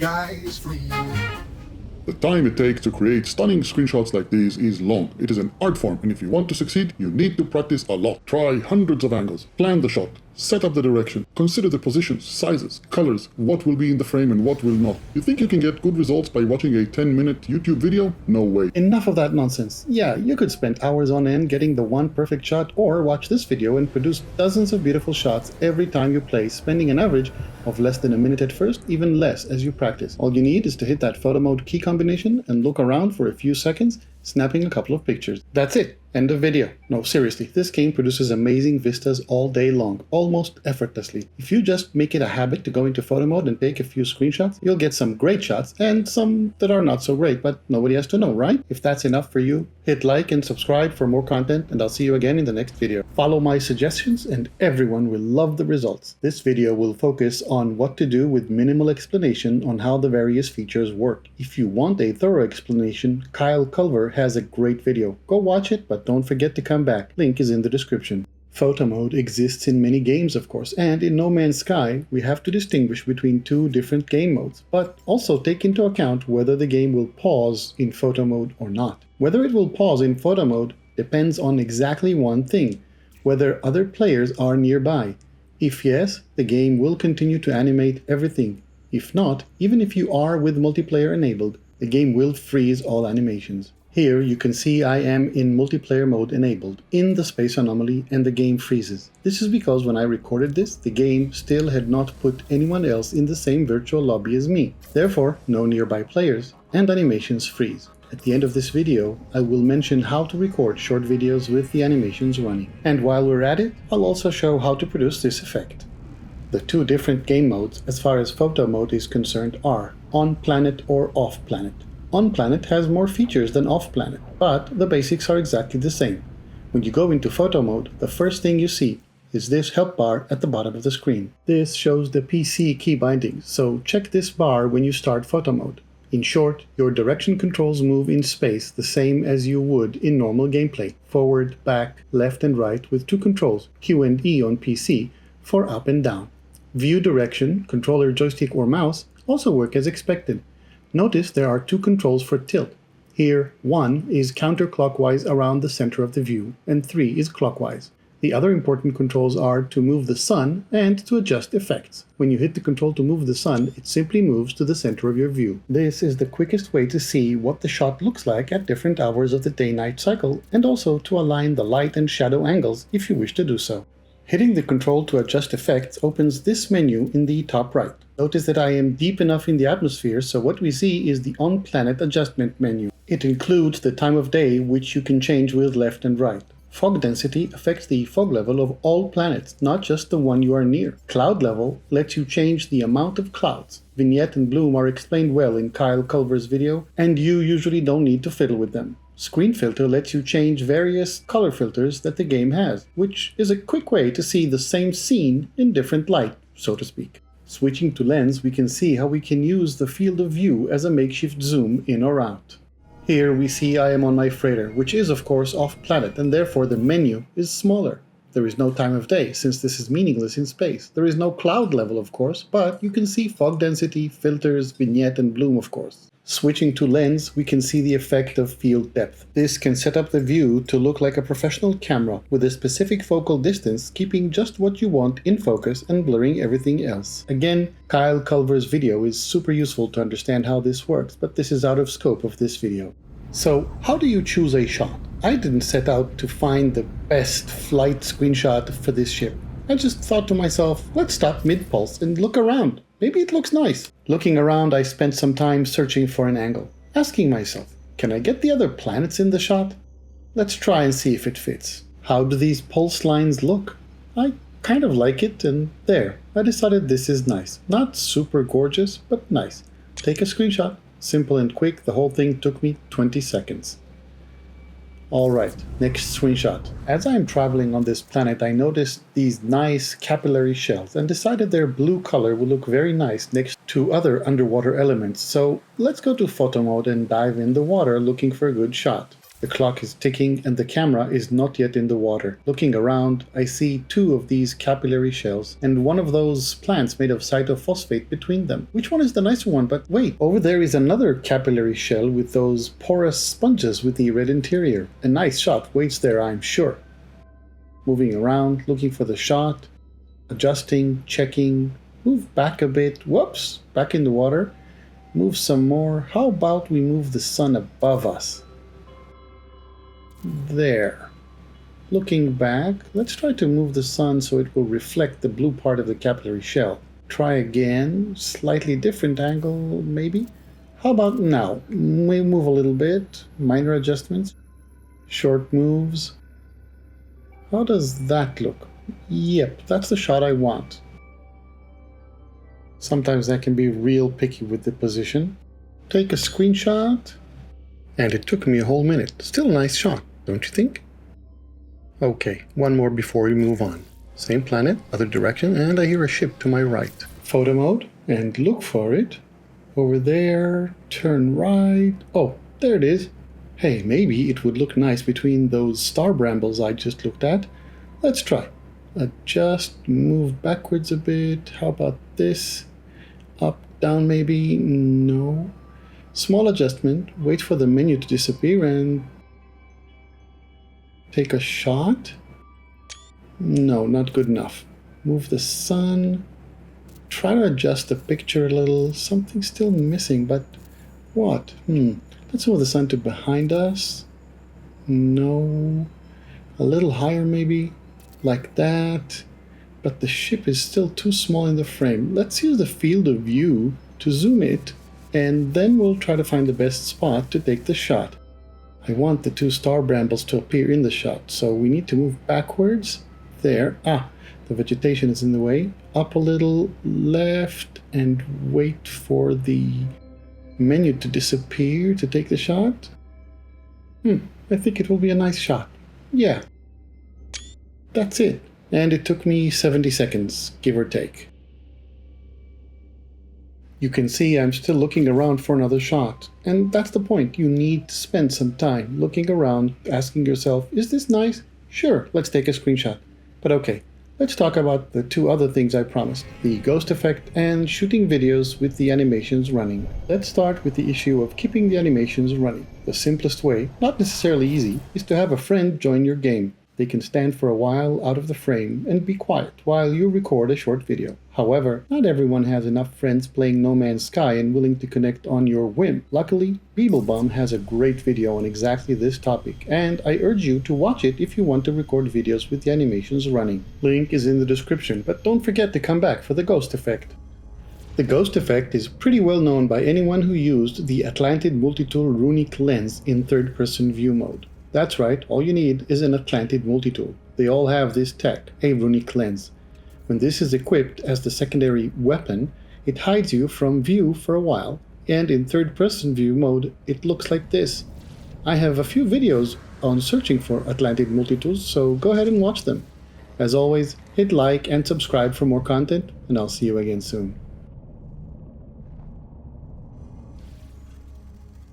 GoodGuysFree. The time it takes to create stunning screenshots like these is long. It is an art form, and if you want to succeed, you need to practice a lot. Try hundreds of angles, plan the shot, set up the direction, consider the positions, sizes, colors, what will be in the frame and what will not. You think you can get good results by watching a 10-minute YouTube video? No way. Enough of that nonsense. Yeah, you could spend hours on end getting the one perfect shot, or watch this video and produce dozens of beautiful shots every time you play, spending an average of less than a minute at first, even less as you practice. All you need is to hit that photo mode key combination and look around for a few seconds, snapping a couple of pictures. That's it. End of video. No, seriously, this game produces amazing vistas all day long, almost effortlessly. If you just make it a habit to go into photo mode and take a few screenshots, you'll get some great shots and some that are not so great, but nobody has to know, right? If that's enough for you, hit like and subscribe for more content, and I'll see you again in the next video. Follow my suggestions and everyone will love the results. This video will focus on what to do with minimal explanation on how the various features work. If you want a thorough explanation, Kyle Culver has a great video. Go watch it, but don't forget to come back. Link is in the description. Photo mode exists in many games, of course, and in No Man's Sky, we have to distinguish between two different game modes, but also take into account whether the game will pause in photo mode or not. Whether it will pause in photo mode depends on exactly one thing: whether other players are nearby. If yes, the game will continue to animate everything. If not, even if you are with multiplayer enabled, the game will freeze all animations. Here you can see I am in multiplayer mode enabled in the space anomaly and the game freezes. This is because when I recorded this, the game still had not put anyone else in the same virtual lobby as me. Therefore, no nearby players and animations freeze. At the end of this video, I will mention how to record short videos with the animations running. And while we're at it, I'll also show how to produce this effect. The two different game modes as far as photo mode is concerned are on planet or off planet. On planet has more features than off planet, but the basics are exactly the same. When you go into photo mode, the first thing you see is this help bar at the bottom of the screen. This shows the PC key bindings, so check this bar when you start photo mode. In short, your direction controls move in space the same as you would in normal gameplay: forward, back, left and right, with two controls, Q and E on PC, for up and down. View direction, controller, joystick or mouse also work as expected. Notice there are two controls for tilt. Here, 1 is counterclockwise around the center of the view, and 3 is clockwise. The other important controls are to move the sun and to adjust effects. When you hit the control to move the sun, it simply moves to the center of your view. This is the quickest way to see what the shot looks like at different hours of the day-night cycle, and also to align the light and shadow angles if you wish to do so. Hitting the control to adjust effects opens this menu in the top right. Notice that I am deep enough in the atmosphere, so what we see is the on-planet adjustment menu. It includes the time of day, which you can change with left and right. Fog density affects the fog level of all planets, not just the one you are near. Cloud level lets you change the amount of clouds. Vignette and bloom are explained well in Kyle Culver's video, and you usually don't need to fiddle with them. Screen filter lets you change various color filters that the game has, which is a quick way to see the same scene in different light, so to speak. Switching to lens, we can see how we can use the field of view as a makeshift zoom in or out. Here we see I am on my freighter, which is of course off planet, and therefore the menu is smaller. There is no time of day, since this is meaningless in space. There is no cloud level, of course, but you can see fog density, filters, vignette and bloom, of course. Switching to lens, we can see the effect of field depth. This can set up the view to look like a professional camera with a specific focal distance, keeping just what you want in focus and blurring everything else. Again, Kyle Culver's video is super useful to understand how this works, but this is out of scope of this video. So, how do you choose a shot? I didn't set out to find the best flight screenshot for this ship. I just thought to myself, let's stop mid-pulse and look around. Maybe it looks nice. Looking around, I spent some time searching for an angle, asking myself, can I get the other planets in the shot? Let's try and see if it fits. How do these pulse lines look? I kind of like it, and there, I decided this is nice. Not super gorgeous, but nice. Take a screenshot. Simple and quick, the whole thing took me 20 seconds. Alright, next screenshot. As I am traveling on this planet, I noticed these nice capillary shells and decided their blue color will look very nice next to other underwater elements. So let's go to photo mode and dive in the water looking for a good shot. The clock is ticking and the camera is not yet in the water. Looking around, I see 2 of these capillary shells and one of those plants made of cytophosphate between them. Which one is the nicer one? But wait, over there is another capillary shell with those porous sponges with the red interior. A nice shot waits there, I'm sure. Moving around, looking for the shot, adjusting, checking, move back a bit, whoops, back in the water, move some more. How about we move the sun above us? There. Looking back, let's try to move the sun so it will reflect the blue part of the capillary shell. Try again, slightly different angle maybe. How about now? We move a little bit, minor adjustments, short moves. How does that look? Yep, that's the shot I want. Sometimes I can be real picky with the position. Take a screenshot. And it took me a whole minute. Still a nice shot, don't you think? Okay, one more before we move on. Same planet, other direction, and I hear a ship to my right. Photo mode, and look for it. Over there, turn right. Oh, there it is. Hey, maybe it would look nice between those star brambles I just looked at. Let's try. Adjust, move backwards a bit. How about this? Up, down maybe? No. Small adjustment. Wait for the menu to disappear and take a shot. No, not good enough. Move the sun. Try to adjust the picture a little. Something's still missing, but what? Let's move the sun to behind us. No. A little higher maybe. Like that. But the ship is still too small in the frame. Let's use the field of view to zoom it, and then we'll try to find the best spot to take the shot. I want the 2 star brambles to appear in the shot, so we need to move backwards. There. The vegetation is in the way. Up a little, left, and wait for the menu to disappear to take the shot. I think it will be a nice shot. Yeah. That's it. And it took me 70 seconds, give or take. You can see I'm still looking around for another shot. And that's the point. You need to spend some time looking around, asking yourself, is this nice? Sure, let's take a screenshot. But okay, let's talk about the 2 other things I promised. The ghost effect and shooting videos with the animations running. Let's start with the issue of keeping the animations running. The simplest way, not necessarily easy, is to have a friend join your game. They can stand for a while out of the frame and be quiet while you record a short video. However, not everyone has enough friends playing No Man's Sky and willing to connect on your whim. Luckily, Beeblebum has a great video on exactly this topic, and I urge you to watch it if you want to record videos with the animations running. Link is in the description, but don't forget to come back for the ghost effect. The ghost effect is pretty well known by anyone who used the Atlantid Multitool Runic Lens in third-person view mode. That's right, all you need is an Atlantid Multitool. They all have this tech, a Runic Lens. When this is equipped as the secondary weapon, it hides you from view for a while, and in third-person view mode, it looks like this. I have a few videos on searching for Atlantid Multitools, so go ahead and watch them. As always, hit like and subscribe for more content, and I'll see you again soon.